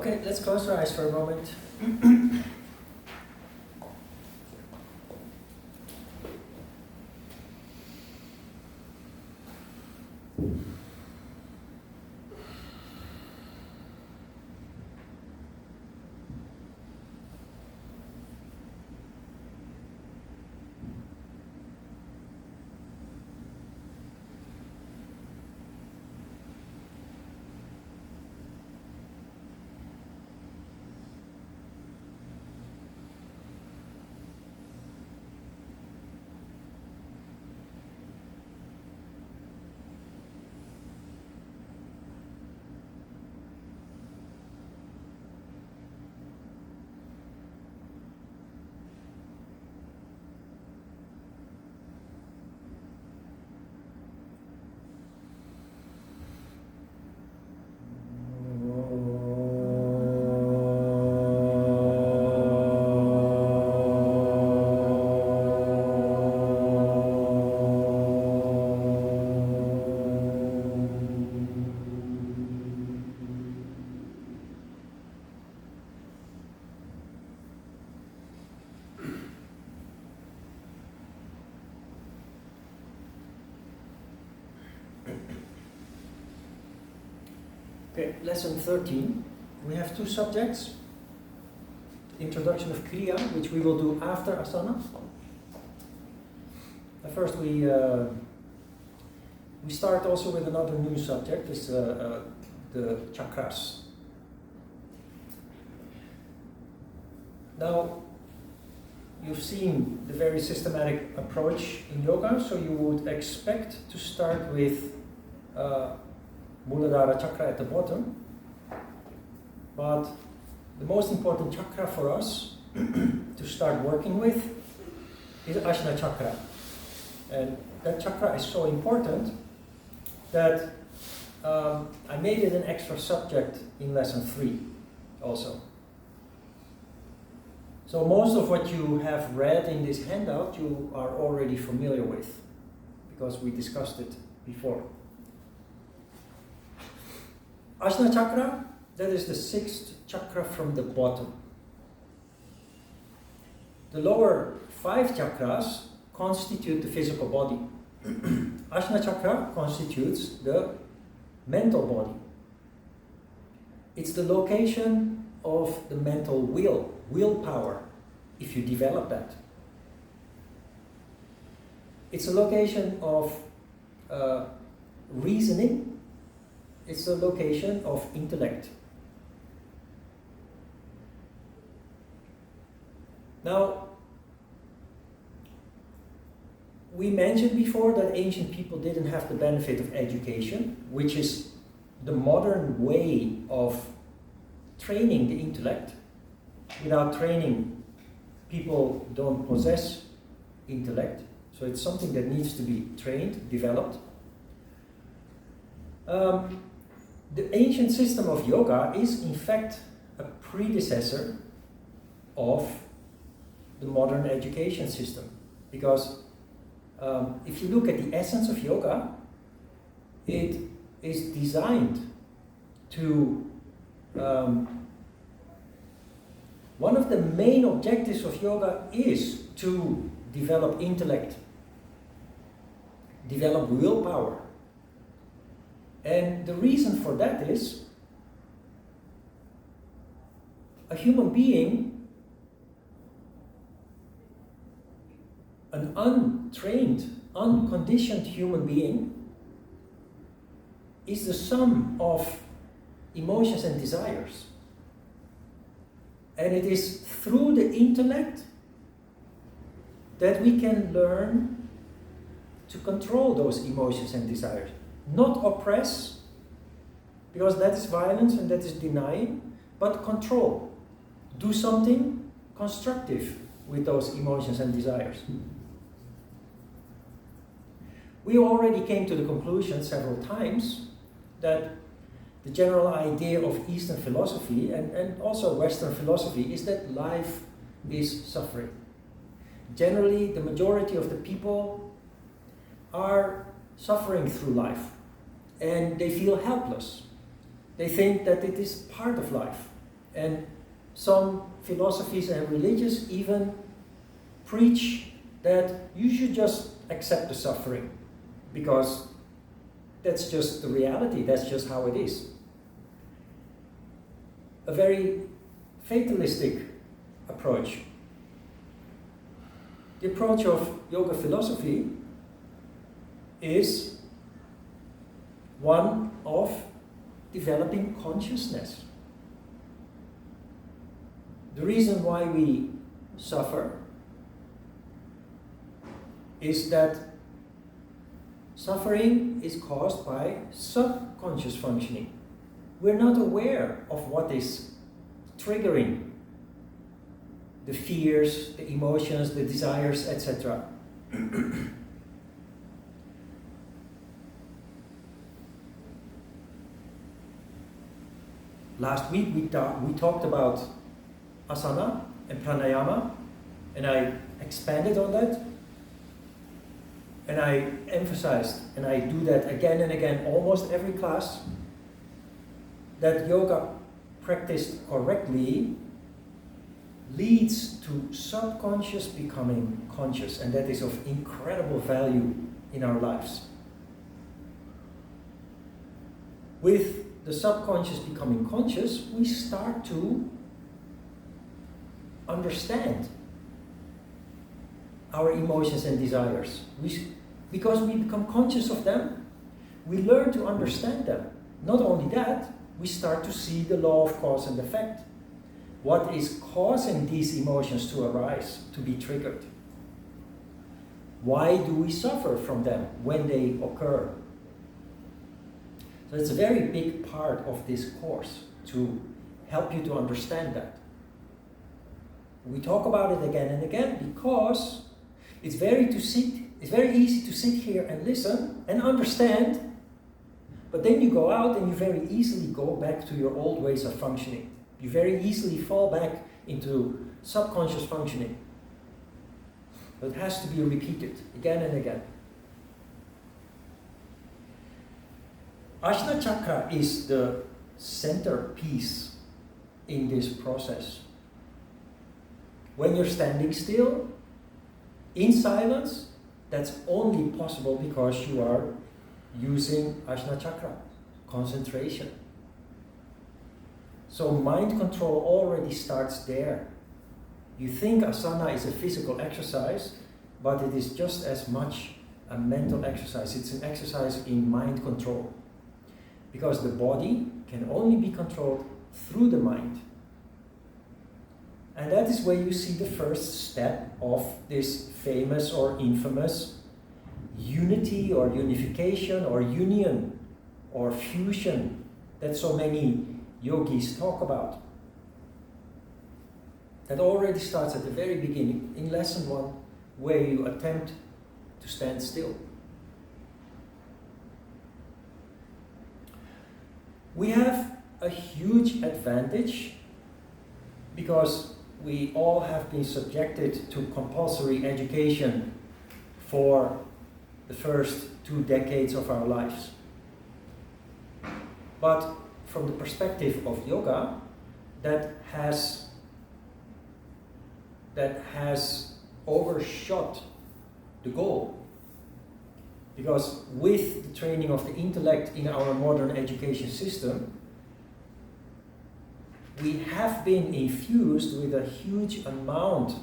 Okay, let's close our eyes for a moment. Okay, lesson 13. We have two subjects. Introduction of Kriya, which we will do after Asana. First we start also with another new subject, is the Chakras. Now, you've seen the very systematic approach in yoga, so you would expect to start with Muladhara chakra at the bottom, but the most important chakra for us to start working with is Ajna chakra. And that chakra is so important that I made it an extra subject in lesson 3 also. So most of what you have read in this handout you are already familiar with, because we discussed it before. Ajna chakra, that is the 6th chakra from the bottom. The lower 5 chakras constitute the physical body. Ajna chakra constitutes the mental body. It's the location of the mental willpower, if you develop that. It's a location of reasoning. It's a location of intellect. Now, we mentioned before that ancient people didn't have the benefit of education, which is the modern way of training the intellect. Without training, people don't possess intellect, so it's something that needs to be trained, developed. The ancient system of yoga is in fact a predecessor of the modern education system, because if you look at the essence of yoga, it is designed to one of the main objectives of yoga is to develop intellect, develop willpower. And the reason for that is a human being, an untrained, unconditioned human being, is the sum of emotions and desires. And it is through the intellect that we can learn to control those emotions and desires. Not oppress, because that is violence and that is denying, but control. Do something constructive with those emotions and desires. We already came to the conclusion several times that the general idea of Eastern philosophy and also Western philosophy is that life is suffering. Generally, the majority of the people are suffering through life, and they feel helpless. They think that it is part of life. And some philosophies and religions even preach that you should just accept the suffering because that's just the reality, that's just how it is. A very fatalistic approach. The approach of yoga philosophy is one of developing consciousness. The reason why we suffer is that suffering is caused by subconscious functioning. We're not aware of what is triggering the fears, the emotions, the desires, etc. Last week we talked about asana and pranayama, and I expanded on that. And I emphasized, and I do that again and again, almost every class, that yoga practiced correctly leads to subconscious becoming conscious, and that is of incredible value in our lives. With the subconscious becoming conscious, we start to understand our emotions and desires. Because we become conscious of them, we learn to understand them. Not only that, we start to see the law of cause and effect. What is causing these emotions to arise, to be triggered? Why do we suffer from them when they occur? So it's a very big part of this course to help you to understand that. We talk about it again and again because it's very easy to sit here and listen and understand, but then you go out and you very easily go back to your old ways of functioning. You very easily fall back into subconscious functioning. But it has to be repeated again and again. Ajna Chakra is the centerpiece in this process. When you're standing still, in silence, that's only possible because you are using Ajna Chakra, concentration. So mind control already starts there. You think asana is a physical exercise, but it is just as much a mental exercise. It's an exercise in mind control. Because the body can only be controlled through the mind. And that is where you see the first step of this famous or infamous unity or unification or union or fusion that so many yogis talk about. That already starts at the very beginning in lesson 1, where you attempt to stand still. We have a huge advantage because we all have been subjected to compulsory education for the first 2 decades of our lives. But from the perspective of yoga, that has overshot the goal. Because with the training of the intellect in our modern education system, we have been infused with a huge amount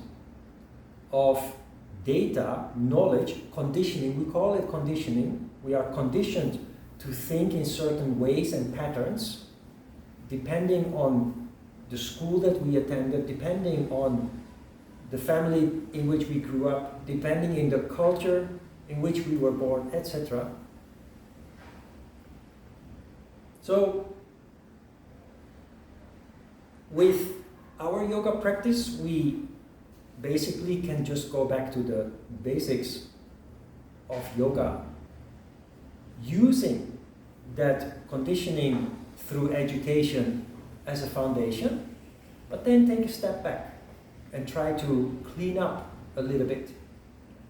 of data, knowledge, conditioning. We call it conditioning. We are conditioned to think in certain ways and patterns, depending on the school that we attended, depending on the family in which we grew up, depending in the culture in which we were born, etc. So, with our yoga practice, we basically can just go back to the basics of yoga, using that conditioning through education as a foundation, but then take a step back and try to clean up a little bit.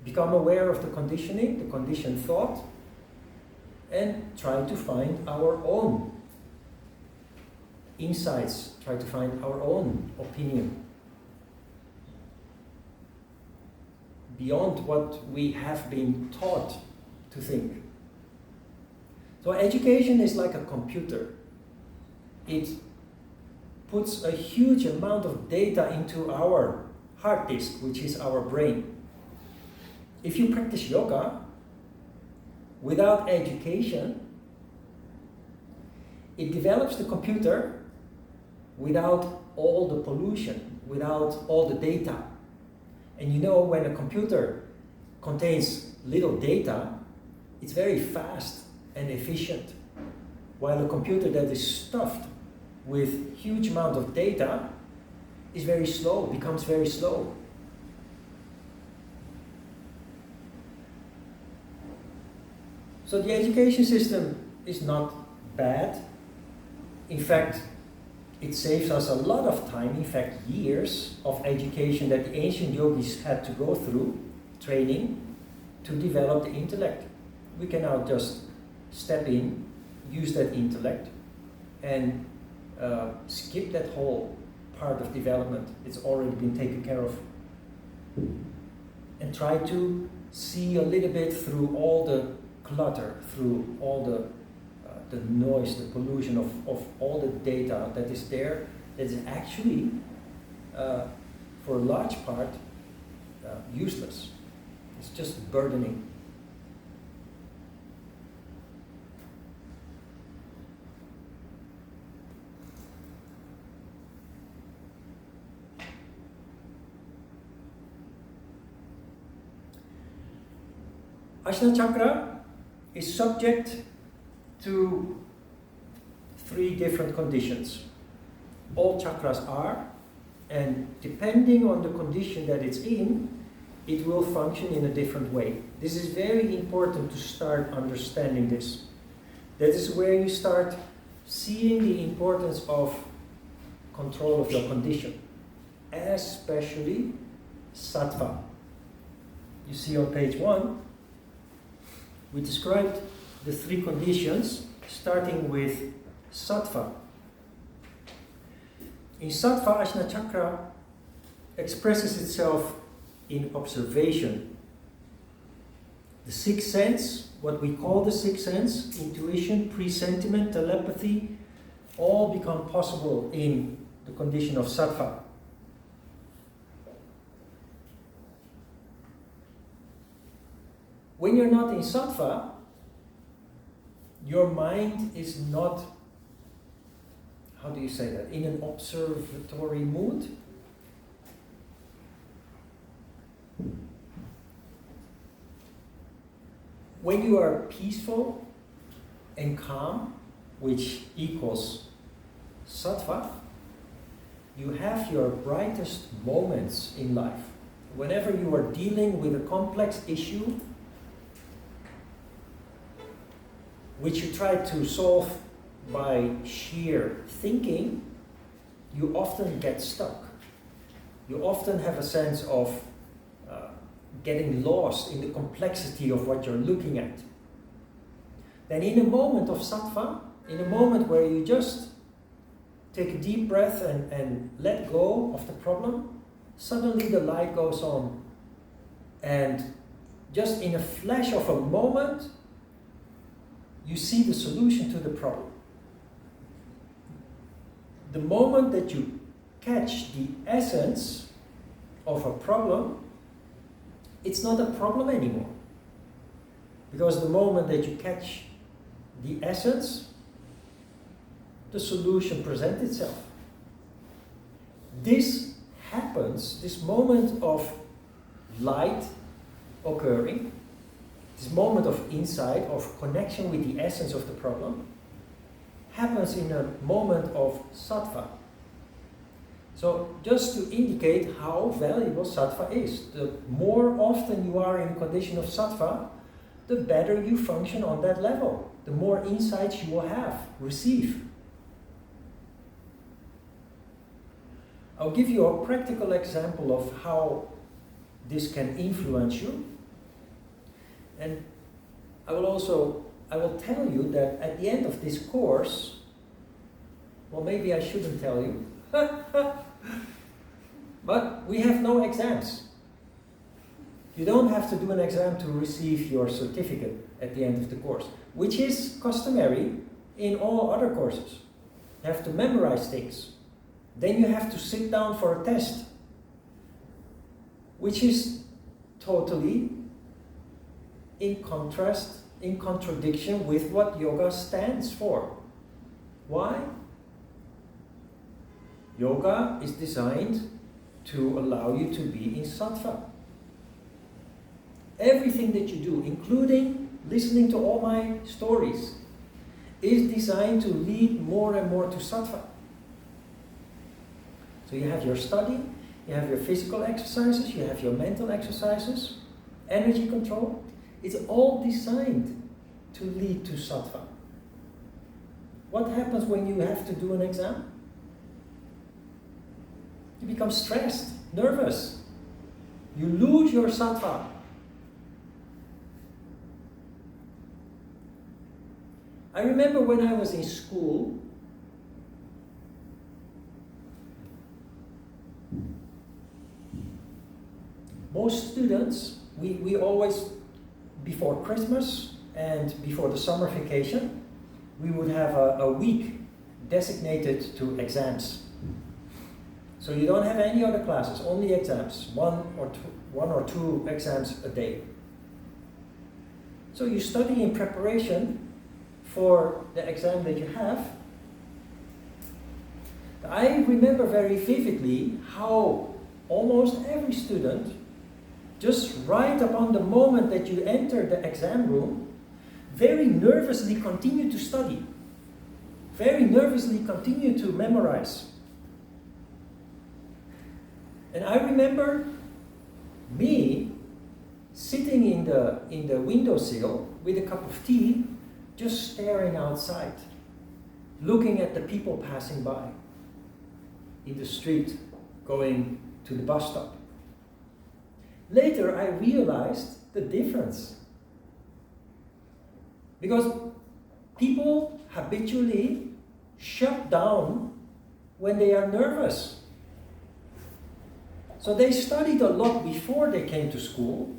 Become aware of the conditioning, the conditioned thought, and try to find our own insights, try to find our own opinion beyond what we have been taught to think. So education is like a computer. It puts a huge amount of data into our hard disk, which is our brain. If you practice yoga without education, it develops the computer without all the pollution, without all the data. And you know, when a computer contains little data, it's very fast and efficient. While a computer that is stuffed with huge amount of data is very slow, becomes very slow. So the education system is not bad. In fact, it saves us a lot of time, in fact years of education that the ancient yogis had to go through, training, to develop the intellect. We can now just step in, use that intellect, and skip that whole part of development. It's already been taken care of. And try to see a little bit through all the clutter, through all the noise, the pollution of all the data that is there, that is actually, for a large part, useless. It's just burdening. Ajna Chakra is subject to 3 different conditions. All chakras are, and depending on the condition that it's in, it will function in a different way. This is very important to start understanding this. That is where you start seeing the importance of control of your condition, especially sattva. You see on page 1, we described the 3 conditions, starting with sattva. In sattva, Ajna Chakra expresses itself in observation. The 6th sense, what we call the 6th sense, intuition, presentiment, telepathy, all become possible in the condition of sattva. When you're not in sattva, your mind is not, how do you say that, in an observatory mood. When you are peaceful and calm, which equals sattva, you have your brightest moments in life. Whenever you are dealing with a complex issue, which you try to solve by sheer thinking, you often get stuck. You often have a sense of getting lost in the complexity of what you're looking at. Then in a moment of sattva, in a moment where you just take a deep breath and let go of the problem, suddenly the light goes on. And just in a flash of a moment, you see the solution to the problem. The moment that you catch the essence of a problem, it's not a problem anymore. Because the moment that you catch the essence, the solution presents itself. This happens, this moment of light occurring, this moment of insight, of connection with the essence of the problem, happens in a moment of sattva. So just to indicate how valuable sattva is, the more often you are in a condition of sattva, the better you function on that level, the more insights you will have, receive. I'll give you a practical example of how this can influence you. And I will tell you that at the end of this course, Well, maybe I shouldn't tell you. But we have no exams. You don't have to do an exam to receive your certificate at the end of the course, which is customary in all other courses. You have to memorize things. Then you have to sit down for a test, which is totally in contradiction with what yoga stands for. Why? Yoga is designed to allow you to be in sattva. Everything that you do, including listening to all my stories, is designed to lead more and more to sattva. So you have your study, you have your physical exercises, you have your mental exercises, energy control. It's all designed to lead to sattva. What happens when you have to do an exam? You become stressed, nervous. You lose your sattva. I remember when I was in school, most students, we always, before Christmas and before the summer vacation, we would have a week designated to exams. So you don't have any other classes, only exams, one or two exams a day. So you study in preparation for the exam that you have. I remember very vividly how almost every student, just right upon the moment that you enter the exam room, very nervously continue to study, very nervously continue to memorize. And I remember me sitting in the windowsill with a cup of tea, just staring outside, looking at the people passing by in the street, going to the bus stop. Later, I realized the difference. Because people habitually shut down when they are nervous. So they studied a lot before they came to school,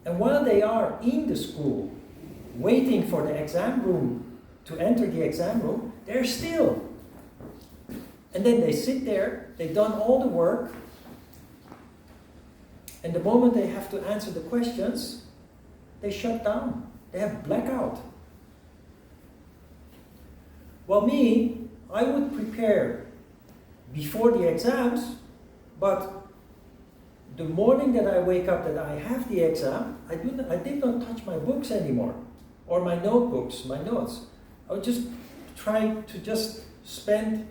and while they are in the school, waiting for the exam room to enter the exam room, they're still. And then they sit there, they've done all the work, and the moment they have to answer the questions, they shut down. They have blackout. Well, me, I would prepare before the exams, but the morning that I wake up that I have the exam, I did not touch my books anymore, or my notebooks, my notes. I would just try to just spend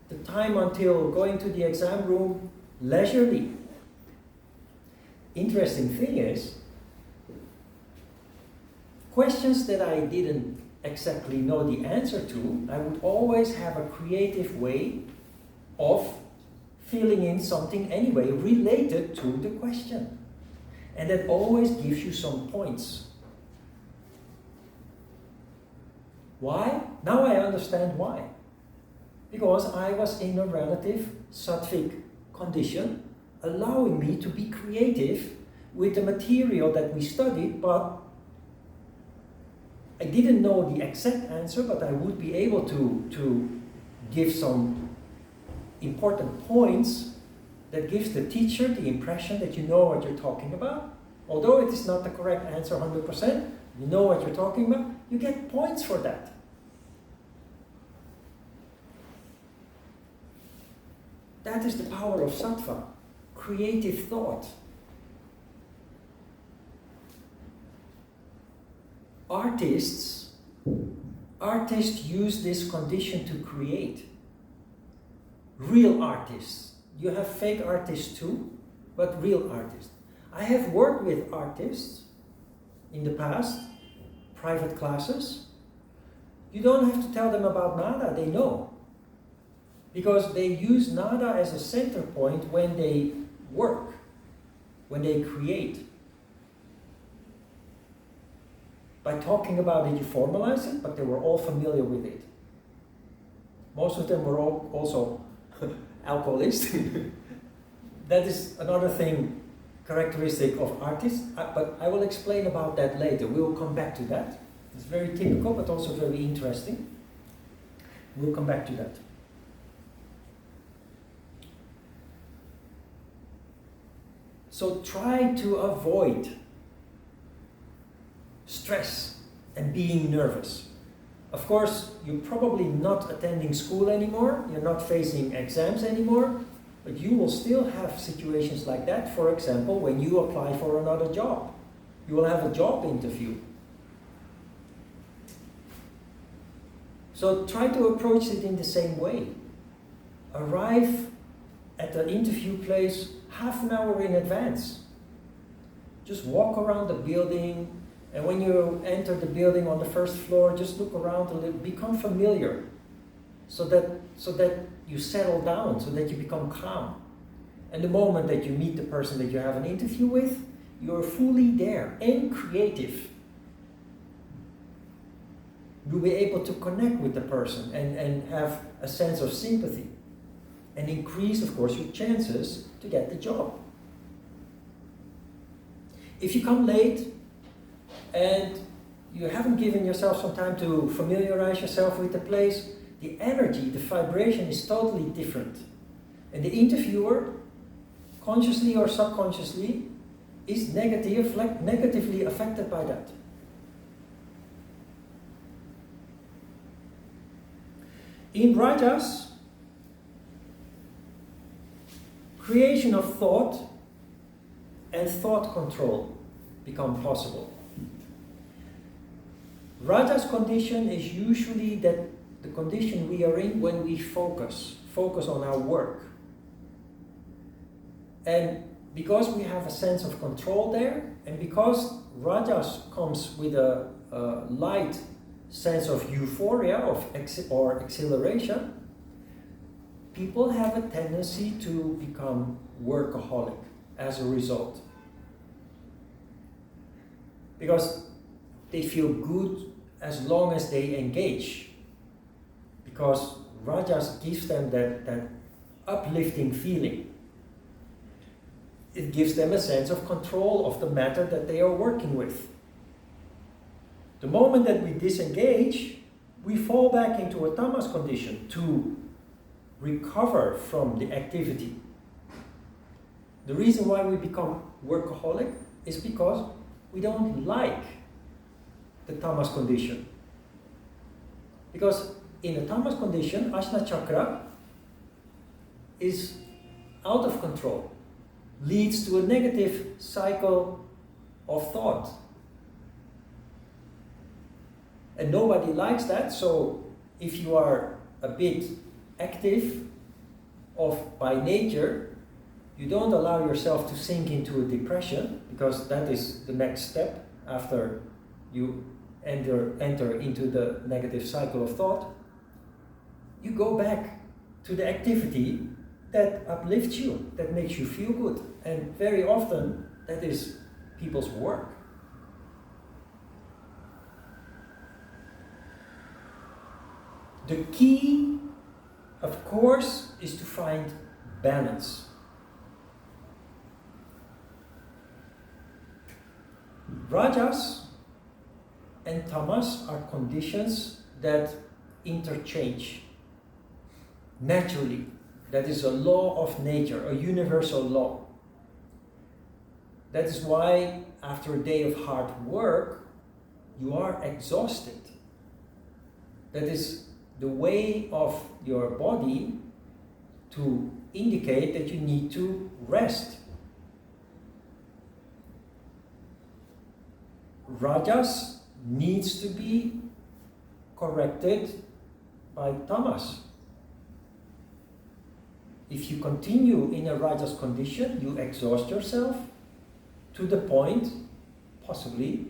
the time until going to the exam room leisurely. Interesting thing is, questions that I didn't exactly know the answer to, I would always have a creative way of filling in something anyway related to the question. And that always gives you some points. Why? Now I understand why. Because I was in a relative sattvic condition, allowing me to be creative with the material that we studied, but I didn't know the exact answer, but I would be able to give some important points that gives the teacher the impression that you know what you're talking about. Although it is not the correct answer 100%, you know what you're talking about, you get points for that. That is the power of sattva, creative thought. Artists use this condition to create. Real artists. You have fake artists too, but real artists. I have worked with artists in the past, private classes. You don't have to tell them about nada, they know. Because they use nada as a center point when they work, when they create. By talking about it, you formalize it, but they were all familiar with it. Most of them were also alcoholists. That is another thing characteristic of artists, but I will explain about that later. We will come back to that. It's very typical, but also very interesting. We'll come back to that. So try to avoid stress and being nervous. Of course, you're probably not attending school anymore, you're not facing exams anymore, but you will still have situations like that. For example, when you apply for another job, you will have a job interview. So try to approach it in the same way. Arrive at the interview place half an hour in advance. Just walk around the building, and when you enter the building on the first floor, just look around a little, become familiar, so that you settle down, so that you become calm. And the moment that you meet the person that you have an interview with, you're fully there and creative. You'll be able to connect with the person and have a sense of sympathy, and increase, of course, your chances to get the job. If you come late and you haven't given yourself some time to familiarize yourself with the place, the energy, the vibration is totally different. And the interviewer, consciously or subconsciously, is negatively affected by that. In Rajas, creation of thought and thought control become possible. Raja's condition is usually that the condition we are in when we focus on our work. And because we have a sense of control there, and because Rajas comes with a light sense of euphoria or exhilaration, people have a tendency to become workaholic as a result. Because they feel good as long as they engage. Because Rajas gives them that uplifting feeling. It gives them a sense of control of the matter that they are working with. The moment that we disengage, we fall back into a tamas condition to recover from the activity. The reason why we become workaholic is because we don't like the tamas condition. Because in a tamas condition, Ajna Chakra is out of control, leads to a negative cycle of thought. And nobody likes that, so if you are a bit active by nature, you don't allow yourself to sink into a depression, because that is the next step after you enter into the negative cycle of thought. You go back to the activity that uplifts you, that makes you feel good. And very often, that is people's work. The key, of course, is to find balance. Rajas and tamas are conditions that interchange naturally. That is a law of nature, a universal law. That is why after a day of hard work, you are exhausted. That is the way of your body to indicate that you need to rest. Rajas needs to be corrected by tamas. If you continue in a Rajas condition, you exhaust yourself to the point, possibly,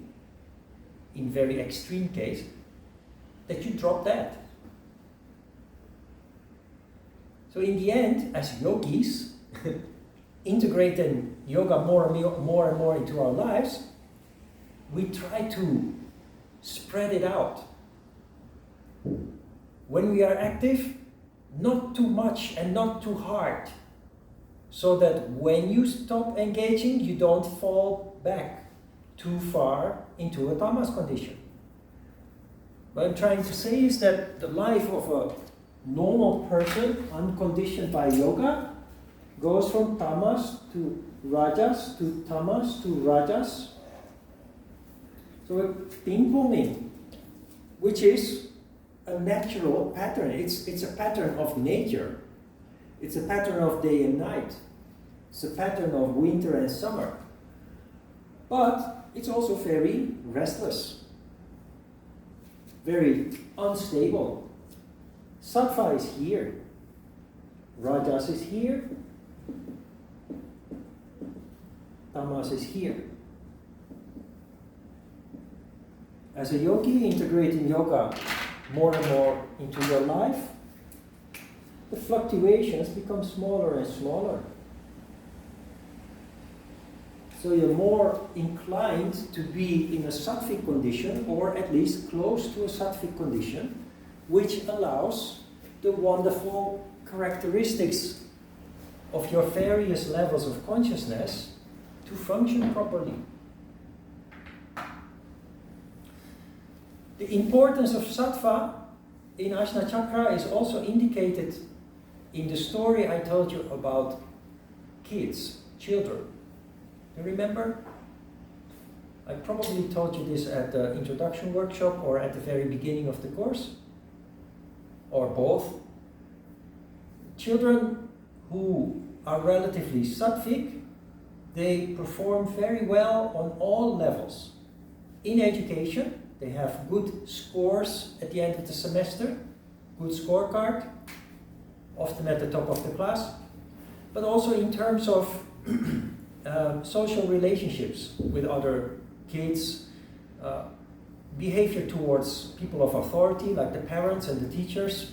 in very extreme case, that you drop dead. So in the end, as yogis, integrating yoga more and more into our lives, we try to spread it out. When we are active, not too much and not too hard, so that when you stop engaging, you don't fall back too far into a tamas condition. What I'm trying to say is that the life of a normal person, unconditioned by yoga, goes from tamas to rajas, to tamas to rajas. So a ping-ponging, which is a natural pattern. It's a pattern of nature. It's a pattern of day and night. It's a pattern of winter and summer. But it's also very restless, very unstable. Sattva is here. Rajas is here. Tamas is here. As a yogi, integrating yoga more and more into your life, the fluctuations become smaller and smaller. So you're more inclined to be in a sattvic condition, or at least close to a sattvic condition, which allows the wonderful characteristics of your various levels of consciousness to function properly. The importance of sattva in Ajna Chakra is also indicated in the story I told you about kids, children. You remember? I probably told you this at the introduction workshop or at the very beginning of the course, or both. Children who are relatively sattvic, they perform very well on all levels. In education, they have good scores at the end of the semester, good scorecard, often at the top of the class, but also in terms of social relationships with other kids, behavior towards people of authority, like the parents and the teachers.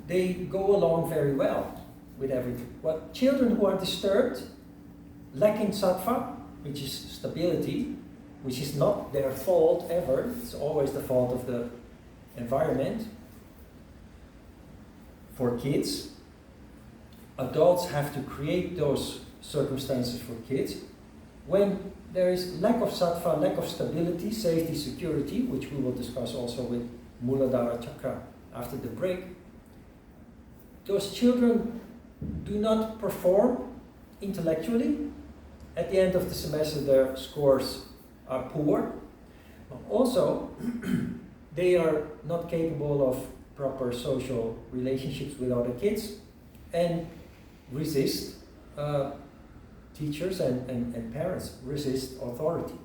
They go along very well with everything. But children who are disturbed, lacking sattva, which is stability, which is not their fault ever, it's always the fault of the environment. For kids, adults have to create those circumstances for kids. When there is lack of sattva, lack of stability, safety, security, which we will discuss also with Muladhara Chakra after the break, those children do not perform intellectually. At the end of the semester, their scores are poor. Also, they are not capable of proper social relationships with other kids and resist teachers and parents, resist authority.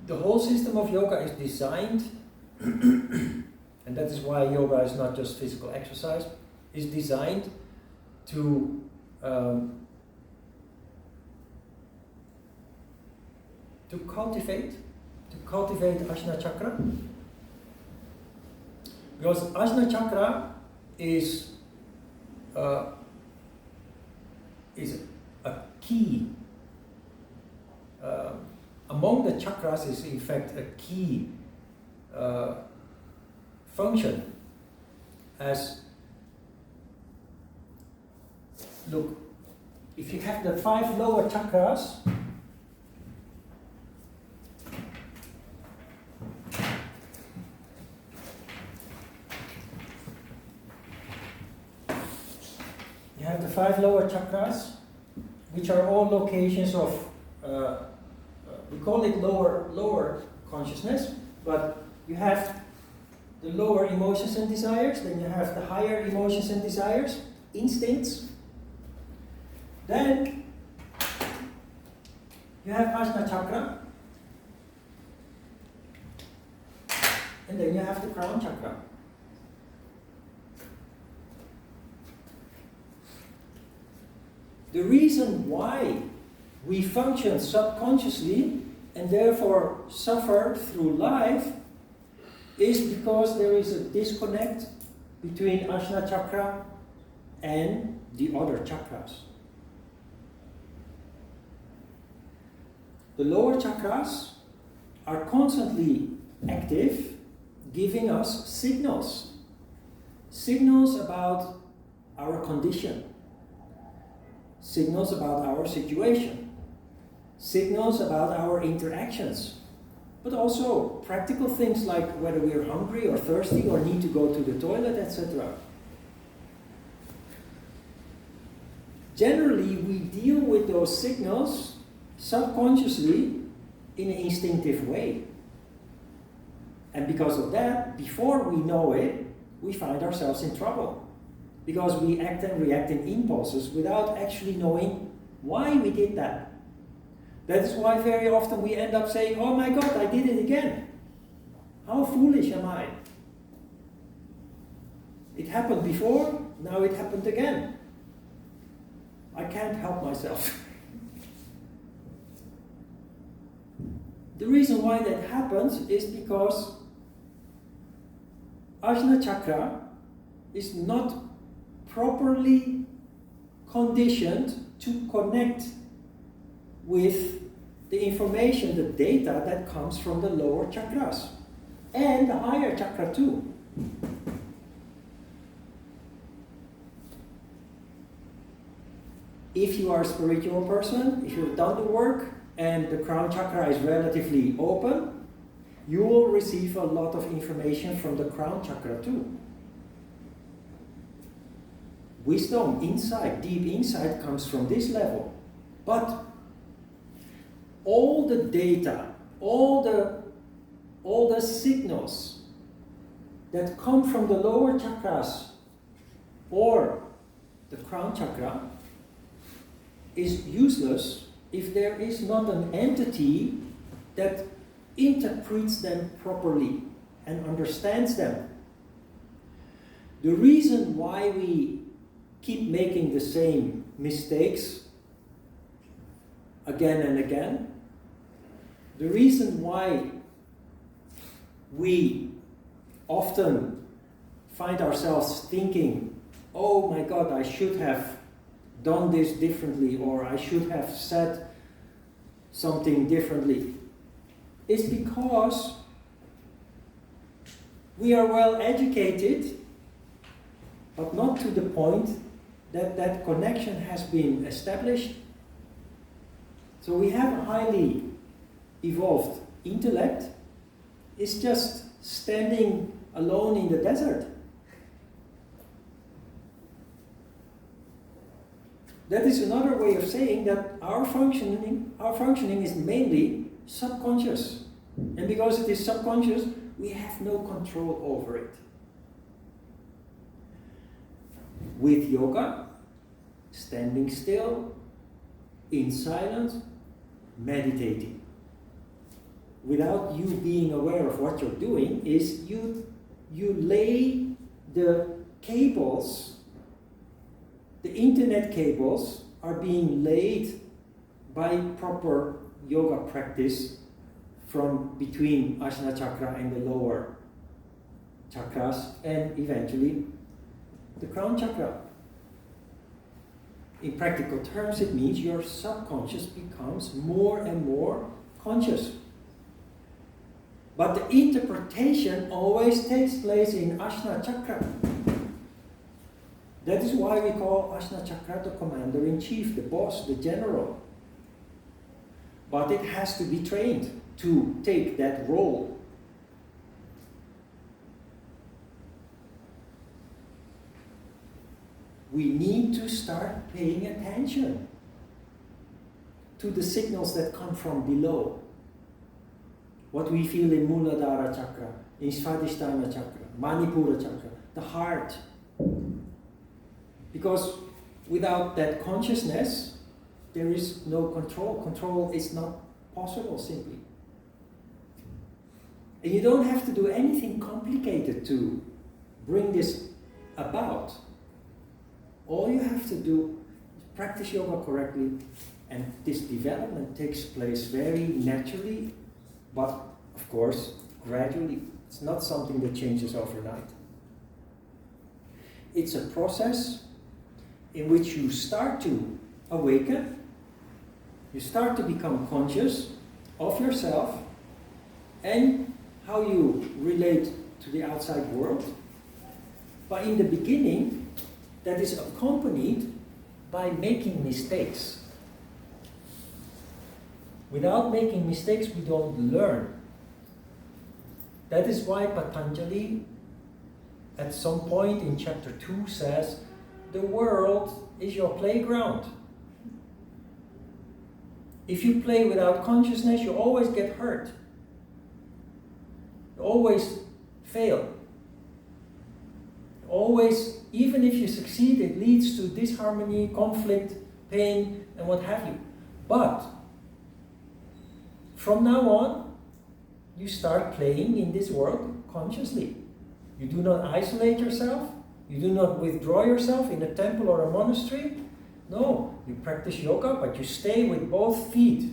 The whole system of yoga is designed, and that is why yoga is not just physical exercise, is designed to cultivate Ajna Chakra. Because Ajna Chakra is a key. Among the chakras is in fact a key function. As look, if you have the 5 lower chakras, you have the 5 lower chakras, which are all locations of we call it lower consciousness, but you have the lower emotions and desires, then you have the higher emotions and desires, instincts. Then you have Ajna Chakra, and then you have the crown chakra. The reason why we function subconsciously and therefore suffer through life is because there is a disconnect between Ajna Chakra and the other chakras. The lower chakras are constantly active, giving us signals. Signals about our condition. Signals about our situation. Signals about our interactions. But also practical things like whether we are hungry or thirsty or need to go to the toilet, etc. Generally, we deal with those signals subconsciously in an instinctive way. And because of that, before we know it, we find ourselves in trouble. Because we act and react in impulses without actually knowing why we did that. That is why very often we end up saying, oh my God, I did it again. How foolish am I? It happened before, now it happened again. I can't help myself. The reason why that happens is because Ajna Chakra is not properly conditioned to connect with the information, the data that comes from the lower chakras and the higher chakra too. If you are a spiritual person, if you've done the work and the crown chakra is relatively open, you will receive a lot of information from the crown chakra too. Wisdom, insight, deep insight comes from this level. But all the data, all the signals that come from the lower chakras or the crown chakra is useless if there is not an entity that interprets them properly and understands them. The reason why we keep making the same mistakes again and again, the reason why we often find ourselves thinking, oh my God, I should have done this differently, or I should have said something differently, is because we are well educated, but not to the point that that connection has been established. So we have a highly evolved intellect. It's just standing alone in the desert. That is another way of saying that our functioning is mainly subconscious. And because it is subconscious, we have no control over it. With yoga, standing still, in silence, meditating, without you being aware of what you're doing, is you lay the cables, the internet cables are being laid by proper yoga practice from between Ajna Chakra and the lower chakras, and eventually the crown chakra. In practical terms, it means your subconscious becomes more and more conscious. But the interpretation always takes place in Ajna Chakra. That is why we call Ajna Chakra the commander-in-chief, the boss, the general. But it has to be trained to take that role. We need to start paying attention to the signals that come from below. What we feel in Muladhara Chakra, in Svadhisthana Chakra, Manipura Chakra, the heart. Because without that consciousness, there is no control. Control is not possible, simply. And you don't have to do anything complicated to bring this about. All you have to do is practice yoga correctly, and this development takes place very naturally, but of course, gradually. It's not something that changes overnight. It's a process in which you start to awaken, you start to become conscious of yourself and how you relate to the outside world. But in the beginning, that is accompanied by making mistakes. Without making mistakes, we don't learn. That is why Patanjali, at some point in chapter 2, says, the world is your playground. If you play without consciousness, you always get hurt. You always fail. Always, even if you succeed, it leads to disharmony, conflict, pain, and what have you. But from now on, you start playing in this world consciously. You do not isolate yourself. You do not withdraw yourself in a temple or a monastery. No, you practice yoga, but you stay with both feet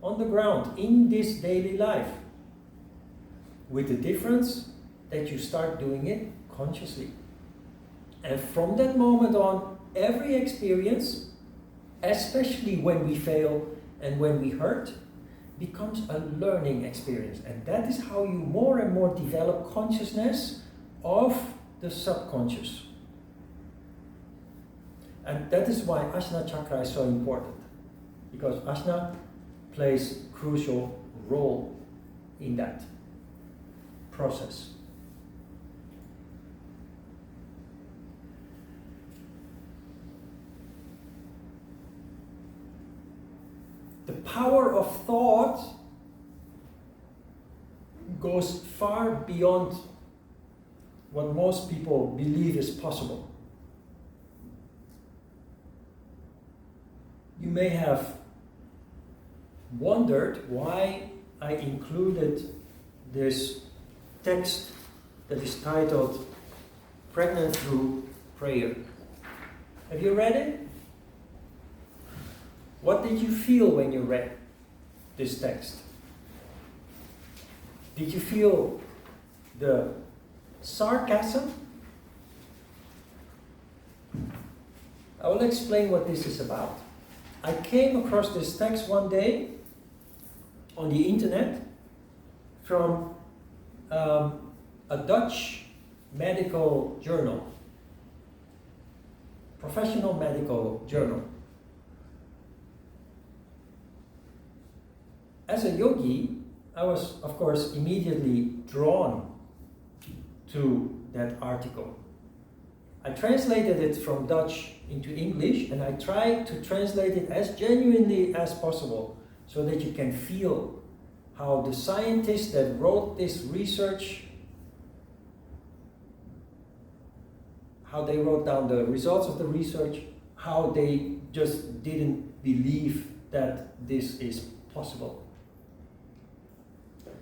on the ground in this daily life. With the difference that you start doing it consciously. And from that moment on, every experience, especially when we fail and when we hurt, becomes a learning experience. And that is how you more and more develop consciousness of the subconscious. And that is why Ajna Chakra is so important. Because Ajna plays a crucial role in that process. The power of thought goes far beyond what most people believe is possible. You may have wondered why I included this text that is titled Pregnant Through Prayer. Have you read it? What did you feel when you read this text? Did you feel the sarcasm? I will explain what this is about. I came across this text one day on the internet from a Dutch medical journal, professional medical journal. As a yogi, I was, of course, immediately drawn to that article. I translated it from Dutch into English, and I tried to translate it as genuinely as possible so that you can feel how the scientists that wrote this research, how they wrote down the results of the research, how they just didn't believe that this is possible.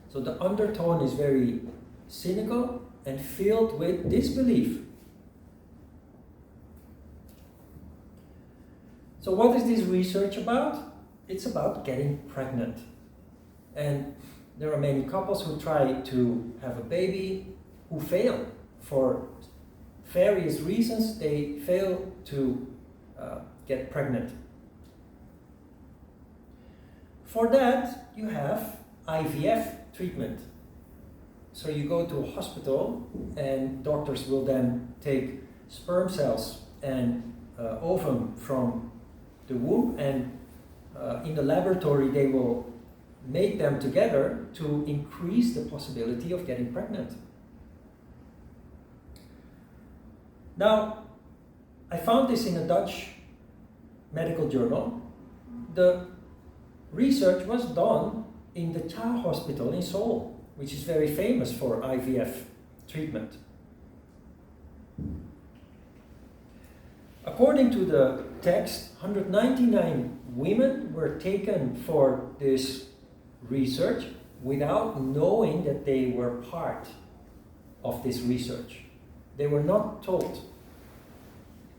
So the undertone is very cynical and filled with disbelief. So what is this research about? It's about getting pregnant. And there are many couples who try to have a baby who fail. For various reasons, they fail to get pregnant. For that, you have IVF treatment. So you go to a hospital and doctors will then take sperm cells and ovum from the womb, and in the laboratory they will make them together to increase the possibility of getting pregnant. Now, I found this in a Dutch medical journal. The research was done in the Chakra hospital in Seoul, which is very famous for IVF treatment. According to the text, 199 women were taken for this research without knowing that they were part of this research. They were not told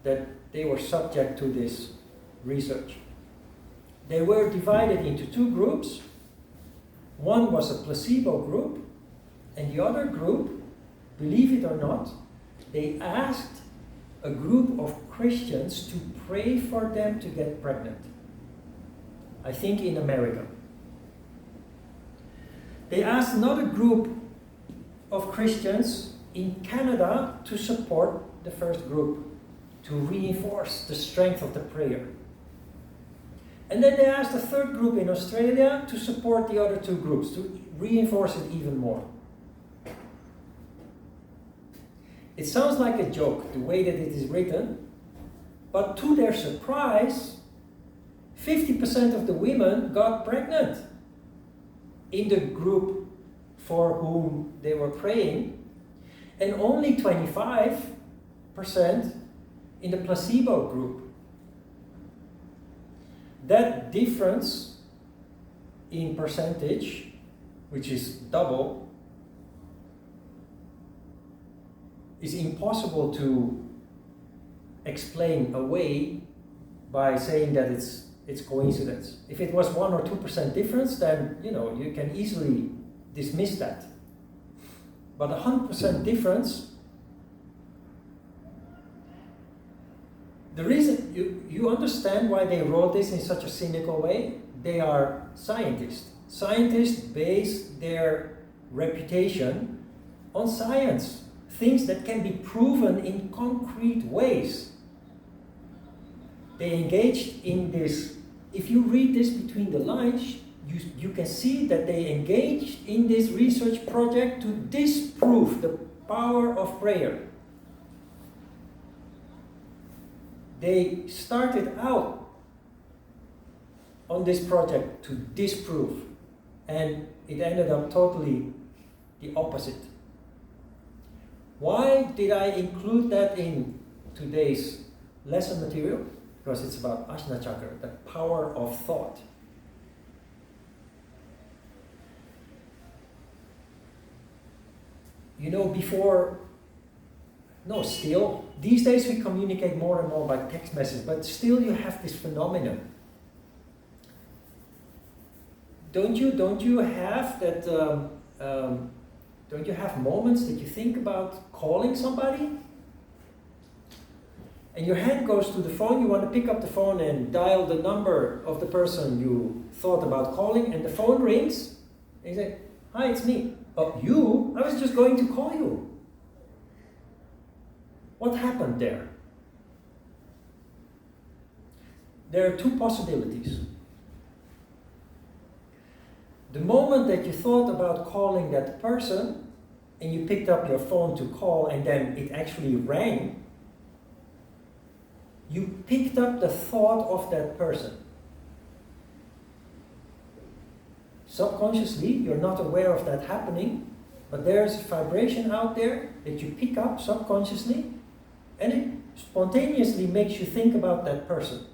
that they were subject to this research. They were divided into two groups. One was a placebo group, and the other group, believe it or not, they asked a group of Christians to pray for them to get pregnant. I think in America. They asked another group of Christians in Canada to support the first group, to reinforce the strength of the prayer. And then they asked a third group in Australia to support the other two groups, to reinforce it even more. It sounds like a joke, the way that it is written, but to their surprise, 50% of the women got pregnant in the group for whom they were praying, and only 25% in the placebo group. That difference in percentage, which is double, is impossible to explain away by saying that it's coincidence. If it was 1 or 2% difference, then you can easily dismiss that. But 100% difference, the reason you understand why they wrote this in such a cynical way. They are scientists. Scientists base their reputation on science. Things that can be proven in concrete ways. They engaged in this. If you read this between the lines, you can see that they engaged in this research project to disprove the power of prayer. They started out on this project to disprove, and it ended up totally the opposite. Why did I include that in today's lesson material? Because it's about Ajna Chakra, the power of thought. Still, these days we communicate more and more by text message, but still you have this phenomenon. Don't you have that? Don't you have moments that you think about calling somebody? And your hand goes to the phone, you want to pick up the phone and dial the number of the person you thought about calling, and the phone rings, and you say, "Hi, it's me." "Oh, you? I was just going to call you." What happened there? There are two possibilities. The moment that you thought about calling that person, and you picked up your phone to call, and then it actually rang, you picked up the thought of that person. Subconsciously, you're not aware of that happening, but there's a vibration out there that you pick up subconsciously, and it spontaneously makes you think about that person.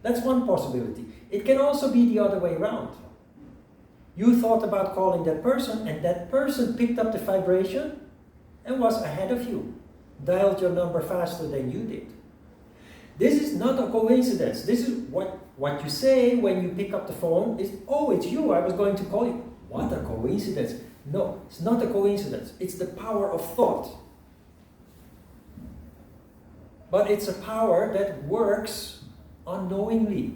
That's one possibility. It can also be the other way around. You thought about calling that person, and that person picked up the vibration and was ahead of you, dialed your number faster than you did. This is not a coincidence. This is what you say when you pick up the phone is, "Oh, it's you, I was going to call you." What a coincidence. No, it's not a coincidence. It's the power of thought. But it's a power that works unknowingly.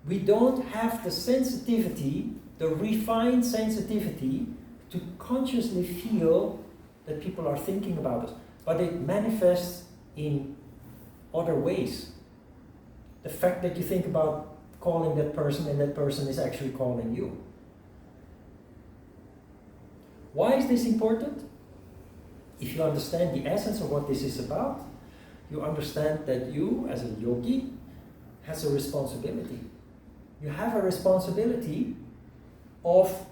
We don't have the sensitivity, the refined sensitivity, to consciously feel that people are thinking about us. But it manifests in other ways. The fact that you think about calling that person and that person is actually calling you. Why is this important? If you understand the essence of what this is about, you understand that you, as a yogi, has a responsibility. You have a responsibility of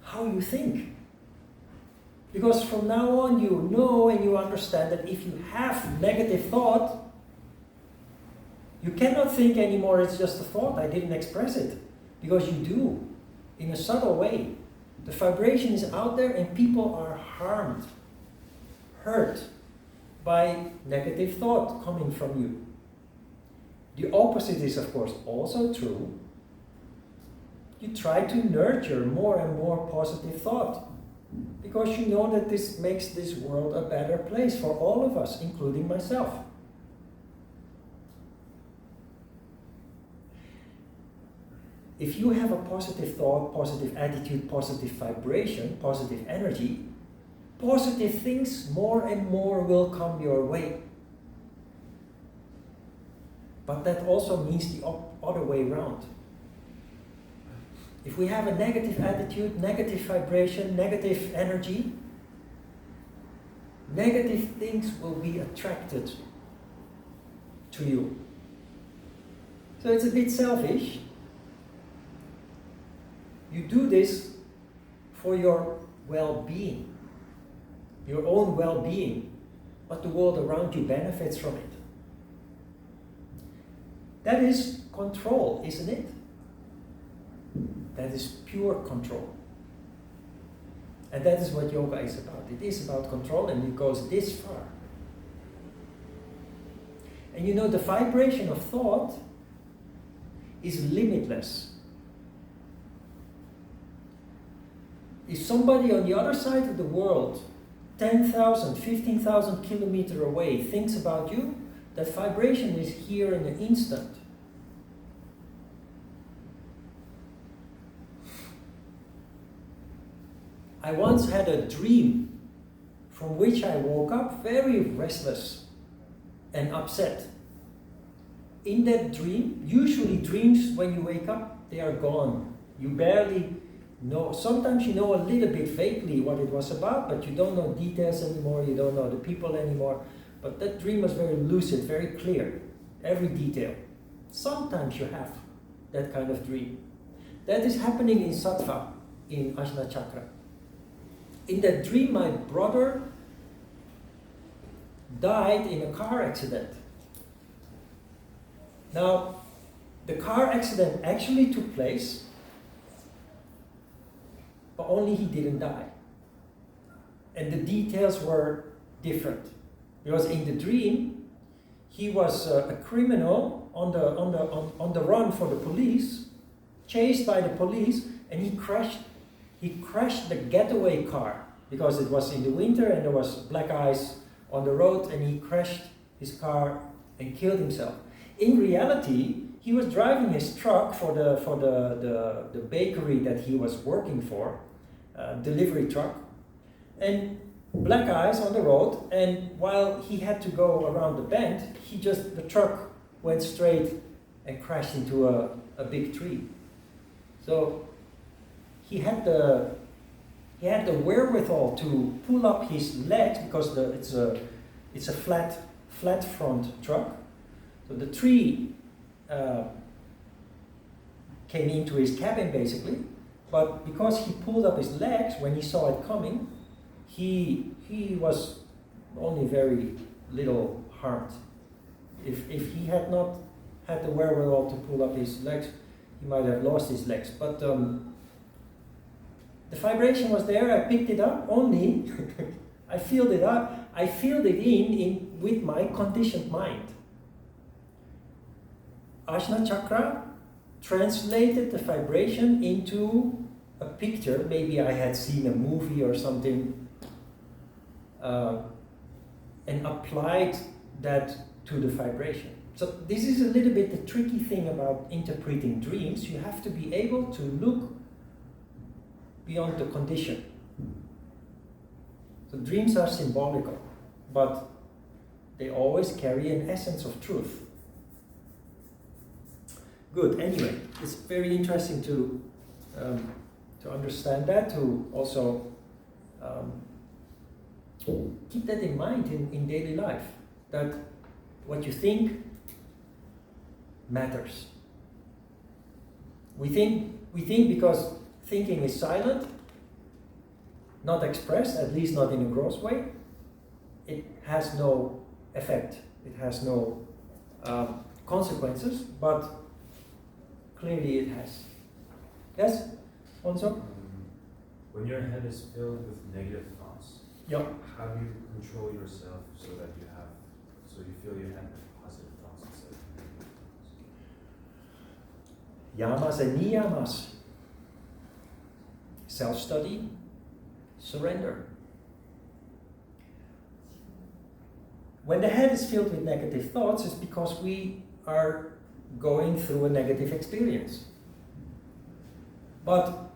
how you think. Because from now on you know and you understand that if you have negative thought, you cannot think anymore, it's just a thought, I didn't express it. Because you do, in a subtle way. The vibration is out there and people are harmed, hurt by negative thought coming from you. The opposite is, of course, also true. You try to nurture more and more positive thought, because you know that this makes this world a better place for all of us, including myself. If you have a positive thought, positive attitude, positive vibration, positive energy, positive things more and more will come your way. But that also means the other way around. If we have a negative attitude, negative vibration, negative energy, negative things will be attracted to you. So it's a bit selfish. You do this for your well-being, your own well-being, but the world around you benefits from it. That is control, isn't it? That is pure control. And that is what yoga is about. It is about control, and it goes this far. And you know, the vibration of thought is limitless. If somebody on the other side of the world, 10,000, 15,000 kilometers away, thinks about you, that vibration is here in an instant. I once had a dream from which I woke up very restless and upset. In that dream, usually dreams when you wake up, they are gone. You barely know. Sometimes you know a little bit vaguely what it was about, but you don't know details anymore, you don't know the people anymore. But that dream was very lucid, very clear, every detail. Sometimes you have that kind of dream. That is happening in Sattva, in Ajna Chakra. In that dream, my brother died in a car accident. Now, the car accident actually took place, but only he didn't die. And the details were different. Because in the dream, he was a criminal on the run for the police, chased by the police, and he crashed the getaway car because it was in the winter and there was black ice on the road, and he crashed his car and killed himself. In reality, he was driving his truck for the bakery that he was working for, delivery truck, and black ice on the road, and while he had to go around the bend, the truck went straight and crashed into a big tree. So he had the wherewithal to pull up his legs, because it's a flat front truck. So the tree came into his cabin basically, but because he pulled up his legs when he saw it coming, he was only very little harmed. If he had not had the wherewithal to pull up his legs, he might have lost his legs. But the vibration was there. I picked it up. Only I filled it up. I filled it in with my conditioned mind. Ajna Chakra translated the vibration into a picture. Maybe I had seen a movie or something, and applied that to the vibration. So this is a little bit the tricky thing about interpreting dreams. You have to be able to look beyond the condition. So dreams are symbolical, but they always carry an essence of truth. Good. Anyway, it's very interesting to understand that, to also keep that in mind in daily life, that what you think matters. We think because thinking is silent, not expressed, at least not in a gross way, it has no effect, it has no consequences, but clearly it has. Yes? Also? When your head is filled with negative thoughts, yeah, how do you control yourself so you feel your head with positive thoughts instead of negative thoughts? Yamas and niyamas. Self-study, surrender. When the head is filled with negative thoughts, it's because we are going through a negative experience. But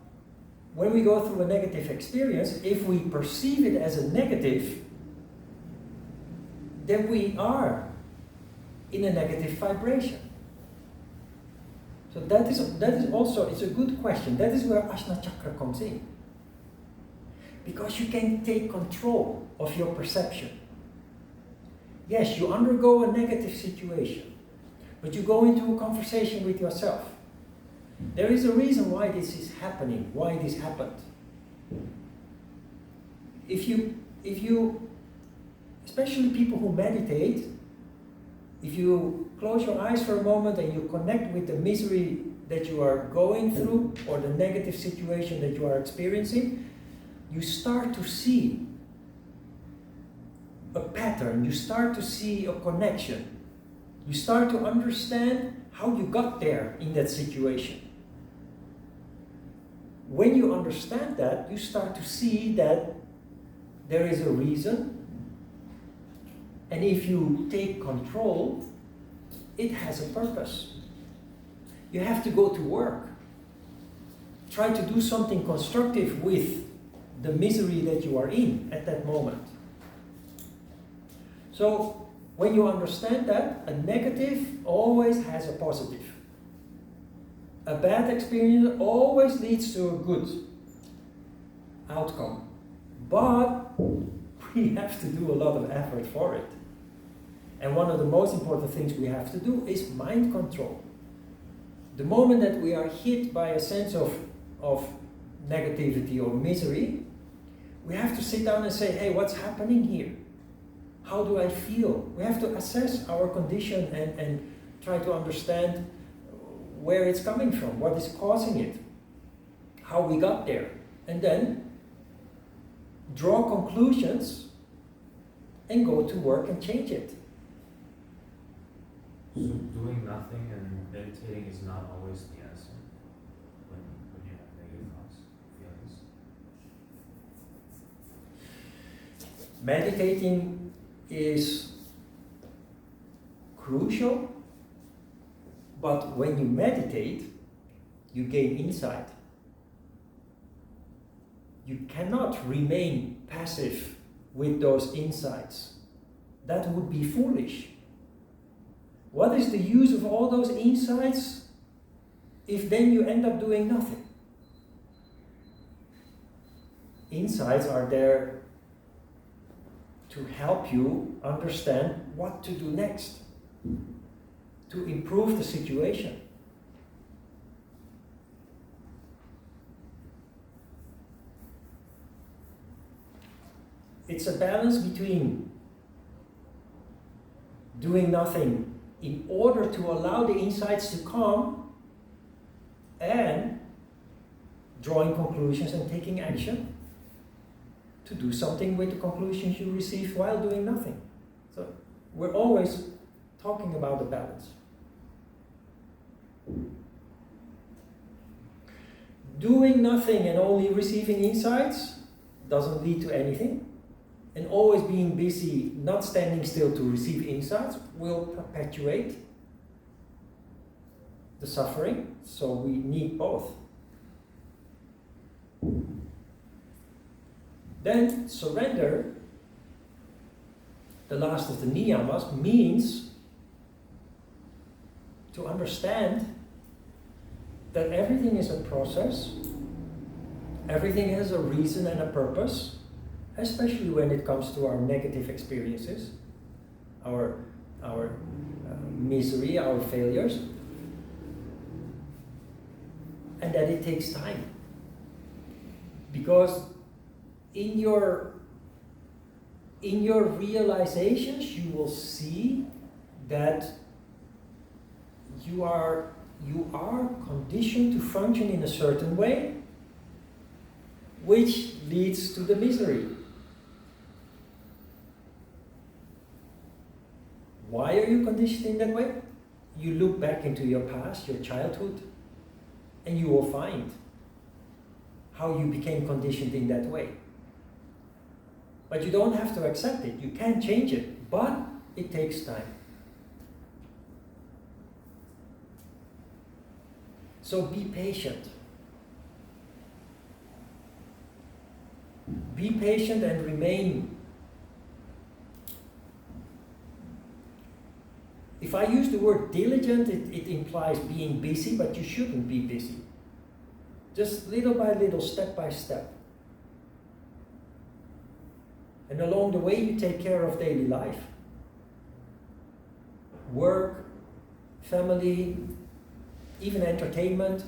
when we go through a negative experience, if we perceive it as a negative, then we are in a negative vibration. So that is also, it's a good question. That is where Ajna Chakra comes in. Because you can take control of your perception. Yes, you undergo a negative situation, but you go into a conversation with yourself. There is a reason why this is happening, why this happened. If you, especially people who meditate, if you close your eyes for a moment and you connect with the misery that you are going through or the negative situation that you are experiencing, you start to see a pattern, you start to see a connection. You start to understand how you got there in that situation. When you understand that, you start to see that there is a reason, and if you take control, it has a purpose. You have to go to work. Try to do something constructive with the misery that you are in at that moment. So, when you understand that, a negative always has a positive. A bad experience always leads to a good outcome. But we have to do a lot of effort for it. And one of the most important things we have to do is mind control. The moment that we are hit by a sense of negativity or misery, we have to sit down and say, hey, what's happening here? How do I feel? We have to assess our condition and try to understand where it's coming from, what is causing it, how we got there, and then draw conclusions and go to work and change it. So doing nothing and meditating is not always the answer when you have negative thoughts, feelings? Meditating is crucial, but when you meditate, you gain insight. You cannot remain passive with those insights. That would be foolish. What is the use of all those insights if then you end up doing nothing? Insights are there to help you understand what to do next, to improve the situation. It's a balance between doing nothing in order to allow the insights to come and drawing conclusions and taking action to do something with the conclusions you received while doing nothing. So we're always talking about the balance. Doing nothing and only receiving insights doesn't lead to anything. And always being busy, not standing still to receive insights, will perpetuate the suffering. So we need both. Then surrender, the last of the niyamas, means to understand that everything is a process, everything has a reason and a purpose, especially when it comes to our negative experiences, our misery, our failures, and that it takes time. Because in your realizations, you will see that you are conditioned to function in a certain way, which leads to the misery. Why are you conditioned in that way? You look back into your past, your childhood, And you will find how you became conditioned in that way. But you don't have to accept it. You can change it, but it takes time. So be patient. Be patient and remain. If I use the word diligent, it implies being busy, but you shouldn't be busy. Just little by little, step by step. And along the way, you take care of daily life. Work, family, even entertainment.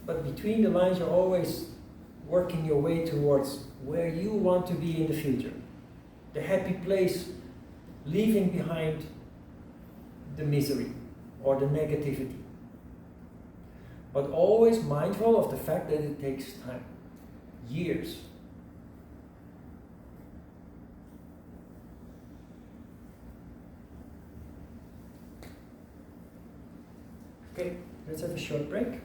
But between the lines, you're always working your way towards where you want to be in the future. The happy place, leaving behind the misery or the negativity. But always mindful of the fact that it takes time, years. Okay, let's have a short break.